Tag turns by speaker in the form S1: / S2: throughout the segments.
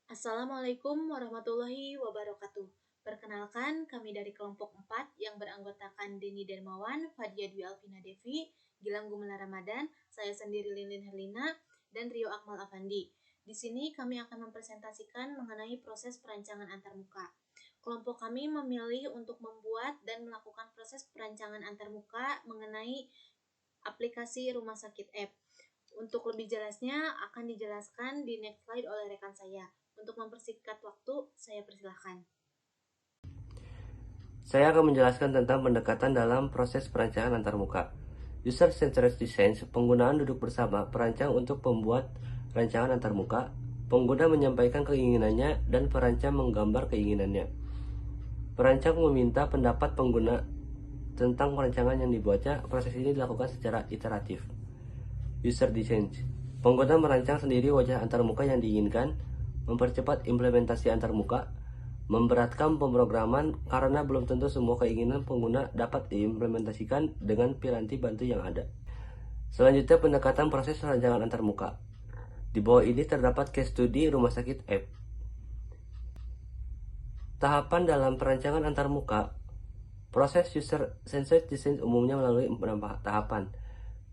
S1: Assalamualaikum warahmatullahi wabarakatuh. Perkenalkan, kami dari kelompok 4 yang beranggotakan Deni Dermawan, Fadia Dwi Alvina Devi, Gilang Gumela Ramadan, saya sendiri Lilin Herlina, dan Rio Akmal Afandi. Di sini kami akan mempresentasikan mengenai proses perancangan antarmuka. Kelompok kami memilih untuk membuat dan melakukan proses perancangan antarmuka mengenai aplikasi Rumah Sakit App. Untuk lebih jelasnya akan dijelaskan di next slide oleh rekan saya. Untuk mempersingkat waktu, saya persilahkan.
S2: Saya akan menjelaskan tentang pendekatan dalam proses perancangan antarmuka. User-centered design, penggunaan duduk bersama perancang untuk membuat rancangan antarmuka. Pengguna menyampaikan keinginannya dan perancang menggambar keinginannya. Perancang meminta pendapat pengguna tentang perancangan yang dibuatnya. Proses ini dilakukan secara iteratif. User design, pengguna merancang sendiri wajah antarmuka yang diinginkan, mempercepat implementasi antarmuka, memberatkan pemrograman karena belum tentu semua keinginan pengguna dapat diimplementasikan dengan piranti bantu yang ada. Selanjutnya, pendekatan proses rancangan antarmuka. Di bawah ini terdapat case study Rumah Sakit App. Tahapan dalam perancangan antarmuka. Proses user-centered design umumnya melalui beberapa tahapan.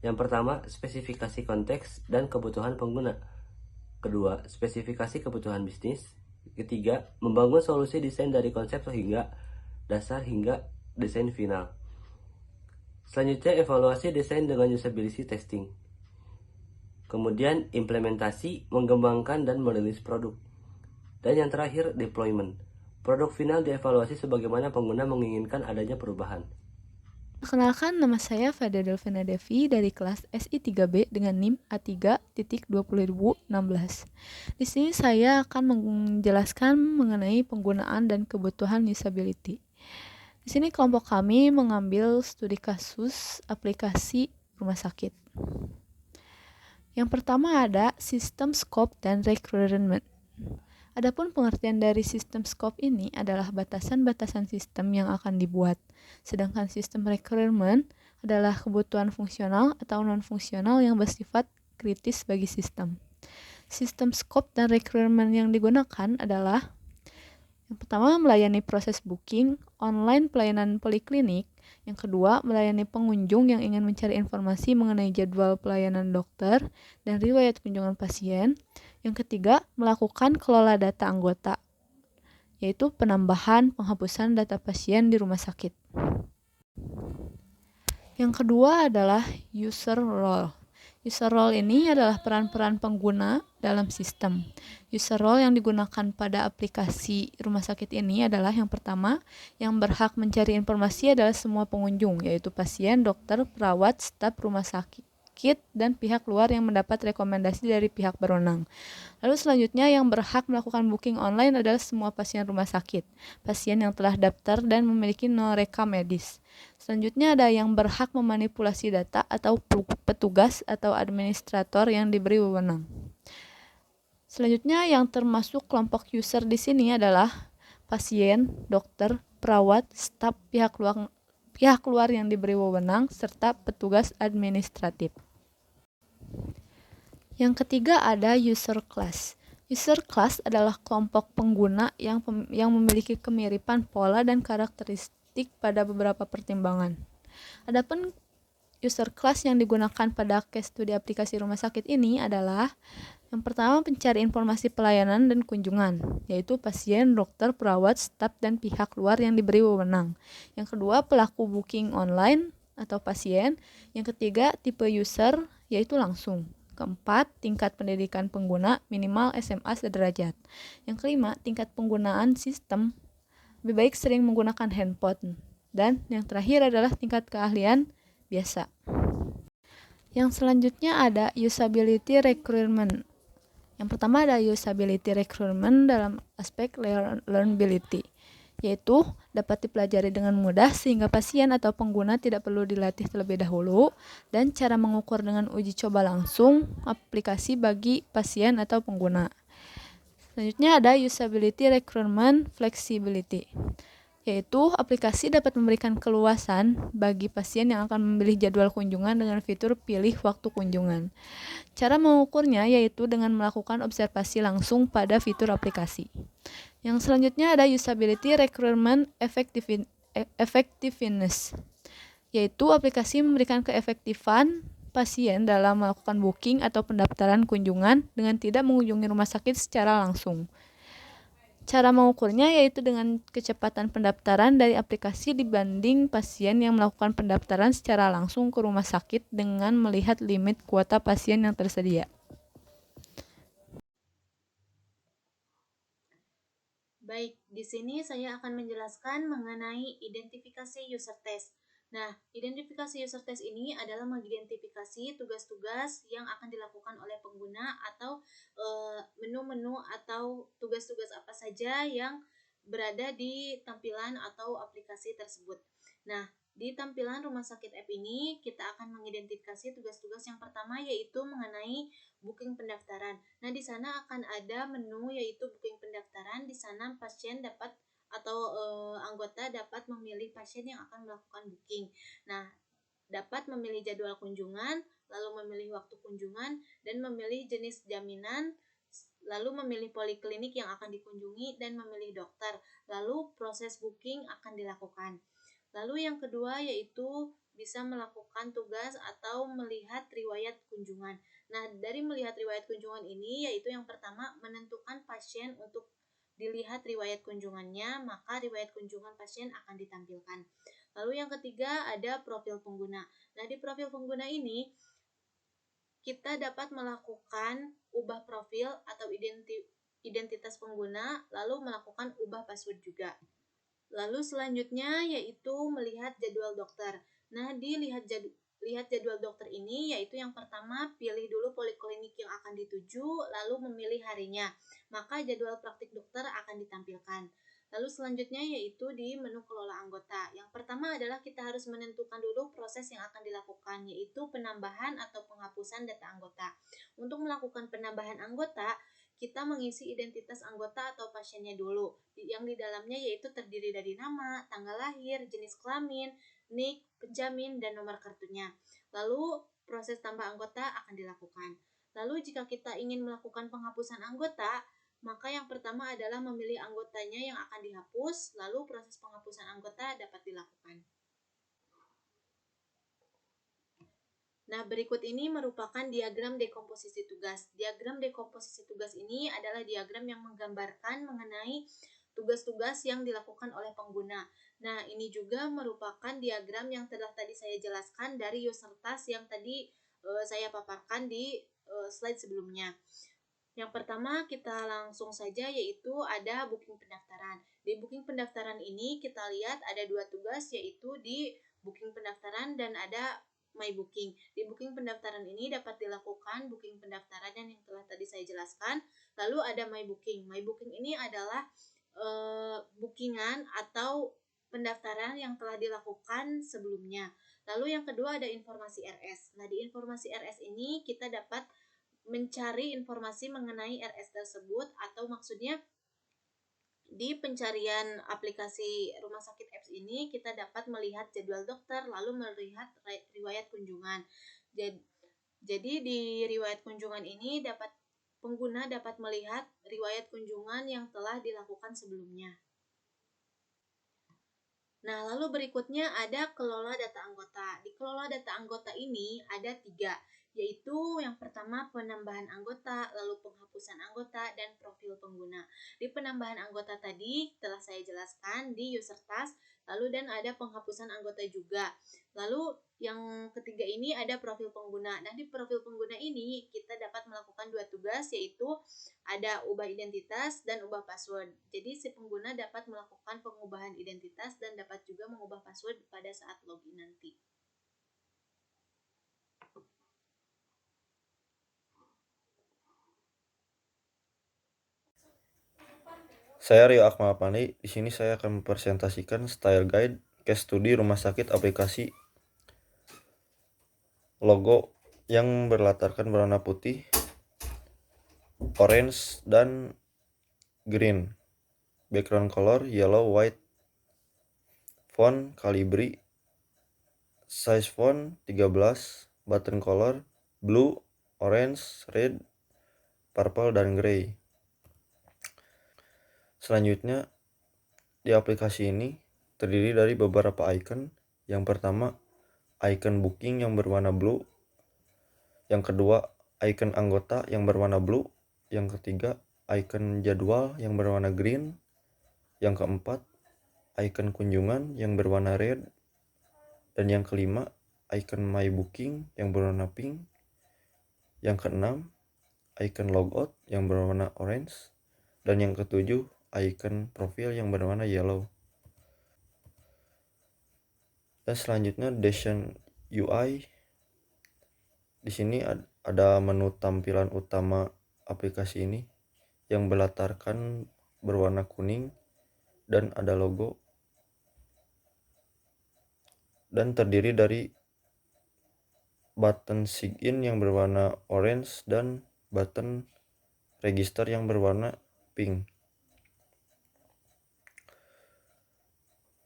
S2: Yang pertama, spesifikasi konteks dan kebutuhan pengguna. Kedua, spesifikasi kebutuhan bisnis. Ketiga, membangun solusi desain dari konsep hingga dasar hingga desain final. Selanjutnya, evaluasi desain dengan usability testing. Kemudian, implementasi, mengembangkan dan merilis produk. Dan yang terakhir, deployment. Produk final dievaluasi sebagaimana pengguna menginginkan adanya perubahan.
S3: Perkenalkan, nama saya Fadia Delvina Devi dari kelas SI 3B dengan NIM A3.20.016. Di sini saya akan menjelaskan mengenai penggunaan dan kebutuhan usability. Di sini kelompok kami mengambil studi kasus aplikasi rumah sakit. Yang pertama ada sistem scope dan requirement. Adapun pengertian dari sistem scope ini adalah batasan-batasan sistem yang akan dibuat, sedangkan sistem requirement adalah kebutuhan fungsional atau non-fungsional yang bersifat kritis bagi sistem. Sistem scope dan requirement yang digunakan adalah yang pertama, melayani proses booking online pelayanan poliklinik. Yang kedua, melayani pengunjung yang ingin mencari informasi mengenai jadwal pelayanan dokter dan riwayat kunjungan pasien. Yang ketiga, melakukan kelola data anggota, yaitu penambahan, penghapusan data pasien di rumah sakit. Yang kedua adalah user role. User role ini adalah peran-peran pengguna dalam sistem. User role yang digunakan pada aplikasi rumah sakit ini adalah yang pertama, yang berhak mencari informasi adalah semua pengunjung, yaitu pasien, dokter, perawat, staf rumah sakit, dan pihak luar yang mendapat rekomendasi dari pihak berwenang. Lalu selanjutnya yang berhak melakukan booking online adalah semua pasien rumah sakit, pasien yang telah daftar dan memiliki rekam medis. Selanjutnya ada yang berhak memanipulasi data atau petugas atau administrator yang diberi wewenang. Selanjutnya yang termasuk kelompok user di sini adalah pasien, dokter, perawat, staf, pihak luar yang diberi wewenang, serta petugas administratif. Yang ketiga ada user class. User class adalah kelompok pengguna yang memiliki kemiripan pola dan karakteristik pada beberapa pertimbangan. Adapun user class yang digunakan pada case studi aplikasi rumah sakit ini adalah yang pertama, pencari informasi pelayanan dan kunjungan, yaitu pasien, dokter, perawat, staf, dan pihak luar yang diberi wewenang. Yang kedua, pelaku booking online atau pasien. Yang ketiga, tipe user, yaitu langsung. Keempat, tingkat pendidikan pengguna minimal SMA sederajat. Yang kelima, tingkat penggunaan sistem, lebih baik sering menggunakan handphone. Dan yang terakhir adalah tingkat keahlian biasa. Yang selanjutnya ada usability requirement. Yang pertama ada usability requirement dalam aspek learnability, yaitu dapat dipelajari dengan mudah sehingga pasien atau pengguna tidak perlu dilatih terlebih dahulu, dan cara mengukur dengan uji coba langsung aplikasi bagi pasien atau pengguna. Selanjutnya ada usability requirement flexibility. yaitu aplikasi dapat memberikan keluasan bagi pasien yang akan memilih jadwal kunjungan dengan fitur pilih waktu kunjungan. Cara mengukurnya yaitu dengan melakukan observasi langsung pada fitur aplikasi. Yang selanjutnya ada usability requirement effectiveness, yaitu aplikasi memberikan keefektifan pasien dalam melakukan booking atau pendaftaran kunjungan dengan tidak mengunjungi rumah sakit secara langsung. Cara mengukurnya yaitu dengan kecepatan pendaftaran dari aplikasi dibanding pasien yang melakukan pendaftaran secara langsung ke rumah sakit dengan melihat limit kuota pasien yang tersedia.
S1: Baik, di sini saya akan menjelaskan mengenai identifikasi user test. Nah, identifikasi user test ini adalah mengidentifikasi tugas-tugas yang akan dilakukan oleh pengguna atau menu-menu atau tugas-tugas apa saja yang berada di tampilan atau aplikasi tersebut. Nah, di tampilan Rumah Sakit App ini kita akan mengidentifikasi tugas-tugas yang pertama yaitu mengenai booking pendaftaran. Nah, di sana akan ada menu yaitu booking pendaftaran. Di sana pasien dapat atau anggota dapat memilih pasien yang akan melakukan booking. Nah, dapat memilih jadwal kunjungan, lalu memilih waktu kunjungan, dan memilih jenis jaminan, lalu memilih poliklinik yang akan dikunjungi, dan memilih dokter. Lalu proses booking akan dilakukan. Lalu yang kedua yaitu bisa melakukan tugas atau melihat riwayat kunjungan. Nah, dari melihat riwayat kunjungan ini yaitu yang pertama menentukan pasien untuk dilihat riwayat kunjungannya, maka riwayat kunjungan pasien akan ditampilkan. Lalu yang ketiga ada profil pengguna. Nah, di profil pengguna ini kita dapat melakukan ubah profil atau identitas pengguna, lalu melakukan ubah password juga. Lalu selanjutnya yaitu melihat jadwal dokter. Nah, lihat jadwal dokter ini yaitu yang pertama pilih dulu poliklinik yang akan dituju, lalu memilih harinya. Maka jadwal praktik dokter akan ditampilkan. Lalu selanjutnya yaitu di menu kelola anggota. Yang pertama adalah kita harus menentukan dulu proses yang akan dilakukan, yaitu penambahan atau penghapusan data anggota. Untuk melakukan penambahan anggota, kita mengisi identitas anggota atau pasiennya dulu, yang di dalamnya yaitu terdiri dari nama, tanggal lahir, jenis kelamin, NIK, penjamin, dan nomor kartunya. Lalu proses tambah anggota akan dilakukan. Lalu jika kita ingin melakukan penghapusan anggota, maka yang pertama adalah memilih anggotanya yang akan dihapus, lalu proses penghapusan anggota dapat dilakukan. Nah, berikut ini merupakan diagram dekomposisi tugas. Diagram dekomposisi tugas ini adalah diagram yang menggambarkan mengenai tugas-tugas yang dilakukan oleh pengguna. Nah, ini juga merupakan diagram yang telah tadi saya jelaskan dari user task yang tadi saya paparkan di slide sebelumnya. Yang pertama kita langsung saja yaitu ada booking pendaftaran. Di booking pendaftaran ini kita lihat ada dua tugas yaitu di booking pendaftaran dan ada My Booking. Di booking pendaftaran ini dapat dilakukan booking pendaftaran yang telah tadi saya jelaskan. Lalu ada My Booking. My Booking ini adalah bookingan atau pendaftaran yang telah dilakukan sebelumnya. Lalu yang kedua ada informasi RS. Nah, di informasi RS ini kita dapat mencari informasi mengenai RS tersebut atau maksudnya di pencarian aplikasi Rumah Sakit Apps ini kita dapat melihat jadwal dokter lalu melihat riwayat kunjungan. Jadi di riwayat kunjungan ini pengguna dapat melihat riwayat kunjungan yang telah dilakukan sebelumnya. Nah, lalu berikutnya ada kelola data anggota. Di kelola data anggota ini ada 3, yaitu yang pertama penambahan anggota, lalu penghapusan anggota, dan profil pengguna. Di penambahan anggota tadi telah saya jelaskan di user task, lalu dan ada penghapusan anggota juga. Lalu yang ketiga ini ada profil pengguna. Nah, di profil pengguna ini kita dapat melakukan 2 tugas yaitu ada ubah identitas dan ubah password. Jadi si pengguna dapat melakukan pengubahan identitas dan dapat juga mengubah password pada saat login nanti.
S4: Saya Rio Akmalapandi. Di sini saya akan mempresentasikan style guide case study rumah sakit aplikasi logo yang berlatarkan berwarna putih, orange, dan green. Background color yellow, white, font Calibri, size font 13, button color blue, orange, red, purple, dan gray. Selanjutnya, di aplikasi ini terdiri dari beberapa icon. Yang pertama, icon booking yang berwarna blue. Yang kedua, icon anggota yang berwarna blue. Yang ketiga, icon jadwal yang berwarna green. Yang keempat, icon kunjungan yang berwarna red. Dan yang kelima, icon my booking yang berwarna pink. Yang keenam, icon logout yang berwarna orange. Dan yang ketujuh, icon profil yang berwarna yellow. Dan selanjutnya Design UI. Di sini ada menu tampilan utama aplikasi ini yang berlatarkan berwarna kuning dan ada logo, dan terdiri dari button sign in yang berwarna orange dan button register yang berwarna pink.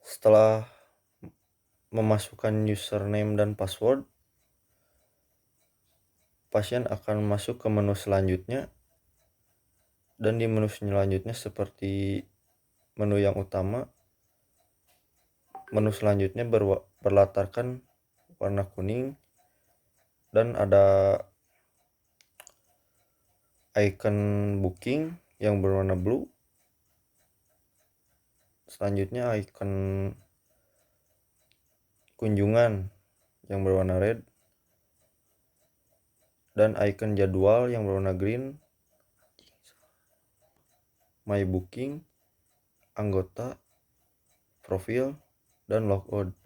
S4: Setelah memasukkan username dan password, pasien akan masuk ke menu selanjutnya, dan di menu selanjutnya seperti menu yang utama, menu selanjutnya berlatarkan warna kuning dan ada icon booking yang berwarna blue. Selanjutnya icon kunjungan yang berwarna red dan icon jadwal yang berwarna green, my booking, anggota, profil, dan logout.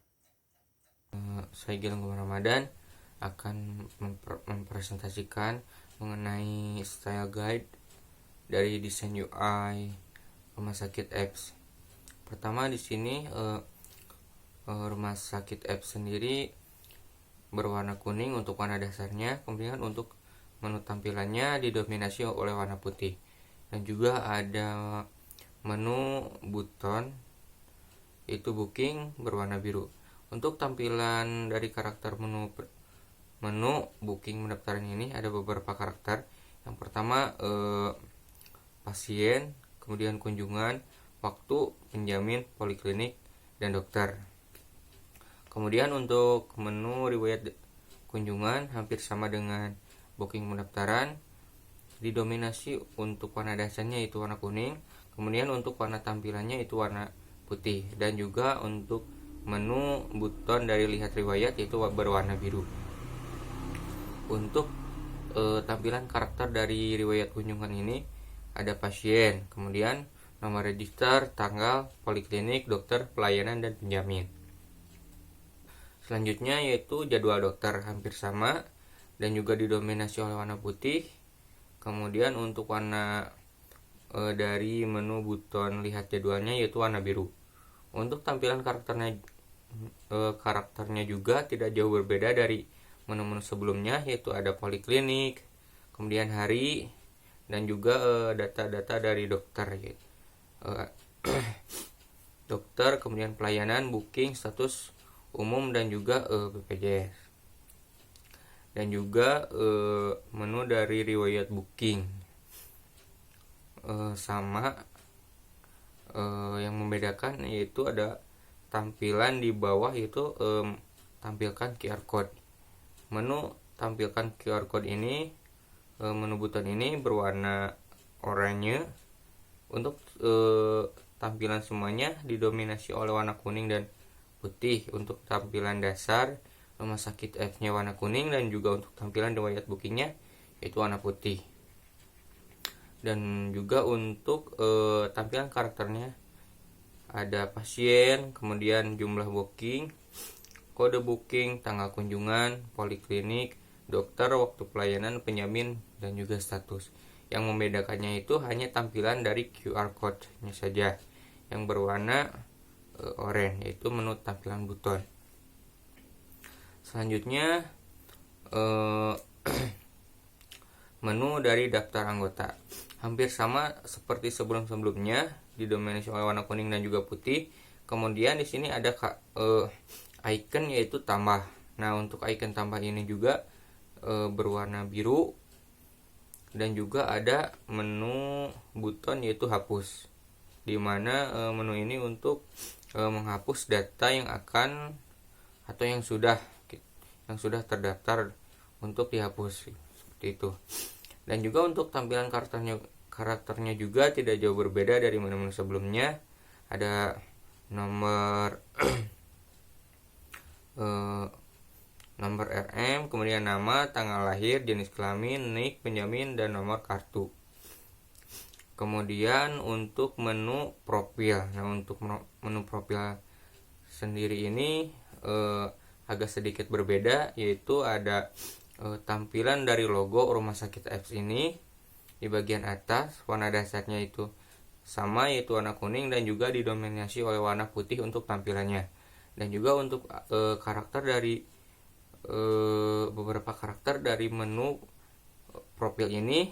S5: Saya Gilang Ramadan akan mempresentasikan mengenai style guide dari desain UI Rumah Sakit Apps. Pertama di sini Rumah Sakit Apps sendiri berwarna kuning untuk warna dasarnya, kemudian untuk menu tampilannya didominasi oleh warna putih, dan juga ada menu button itu booking berwarna biru. Untuk tampilan dari karakter menu booking pendaftaran ini ada beberapa karakter. Yang pertama pasien, kemudian kunjungan, waktu, penjamin, poliklinik, dan dokter. Kemudian untuk menu riwayat kunjungan hampir sama dengan booking pendaftaran, didominasi untuk warna dasarnya itu warna kuning, kemudian untuk warna tampilannya itu warna putih, dan juga untuk menu button dari lihat riwayat yaitu berwarna biru. Untuk tampilan karakter dari riwayat kunjungan ini ada pasien, kemudian nomor register, tanggal, poliklinik, dokter, pelayanan, dan penjamin. Selanjutnya yaitu jadwal dokter, hampir sama dan juga didominasi oleh warna putih. Kemudian untuk warna dari menu button lihat jadwalnya yaitu warna biru. Untuk tampilan karakternya juga tidak jauh berbeda dari menu-menu sebelumnya, yaitu ada poliklinik, kemudian hari, dan juga data-data dari dokter, yaitu dokter, kemudian pelayanan, booking, status umum, dan juga BPJS. Dan juga menu dari riwayat booking sama, yang membedakan yaitu ada tampilan di bawah yaitu tampilkan QR code. Menu tampilkan QR code ini, menu button ini berwarna oranye. Untuk tampilan semuanya didominasi oleh warna kuning dan putih. Untuk tampilan dasar Rumah Sakit Apps-nya warna kuning, dan juga untuk tampilan riwayat bookingnya itu warna putih. Dan juga untuk tampilan karakternya ada pasien, kemudian jumlah booking, kode booking, tanggal kunjungan, poliklinik, dokter, waktu pelayanan, penjamin, dan juga status. Yang membedakannya itu hanya tampilan dari QR code-nya saja yang berwarna oranye, yaitu menu tampilan button. Selanjutnya menu dari daftar anggota hampir sama seperti sebelum-sebelumnya, didominasi oleh warna kuning dan juga putih. Kemudian di sini ada icon yaitu tambah. Nah, untuk icon tambah ini juga berwarna biru, dan juga ada menu button yaitu hapus, di mana menu ini untuk menghapus data yang akan atau yang sudah terdaftar untuk dihapus, seperti itu. Dan juga untuk tampilan karakternya juga tidak jauh berbeda dari menu-menu sebelumnya. Ada nomor nomor RM, kemudian nama, tanggal lahir, jenis kelamin, nik, penjamin, dan nomor kartu. Kemudian untuk menu profil. Nah, untuk menu profil sendiri ini agak sedikit berbeda, yaitu ada tampilan dari logo Rumah Sakit Apps ini di bagian atas. Warna dasarnya itu sama, yaitu warna kuning, dan juga didominasi oleh warna putih untuk tampilannya. Dan juga untuk karakter dari beberapa karakter dari menu profil ini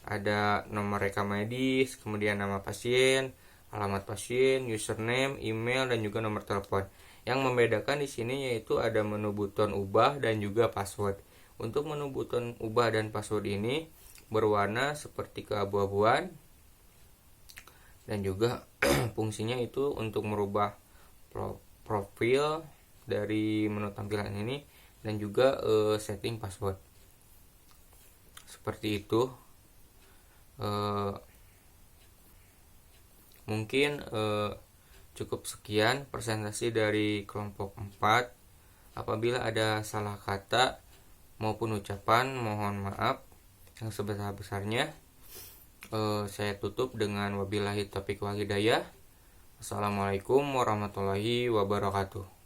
S5: ada nomor rekam medis, kemudian nama pasien, alamat pasien, username, email, dan juga nomor telepon. Yang membedakan di sini yaitu ada menu buton ubah dan juga password. Untuk menu buton ubah dan password ini berwarna seperti keabu-abuan, dan juga fungsinya itu untuk merubah profil dari menu tampilan ini, dan juga setting password, seperti itu. Mungkin cukup sekian presentasi dari kelompok 4. Apabila ada salah kata maupun ucapan, mohon maaf yang sebesar-besarnya. Saya tutup dengan wabillahi taufiq wal hidayah. Assalamualaikum warahmatullahi wabarakatuh.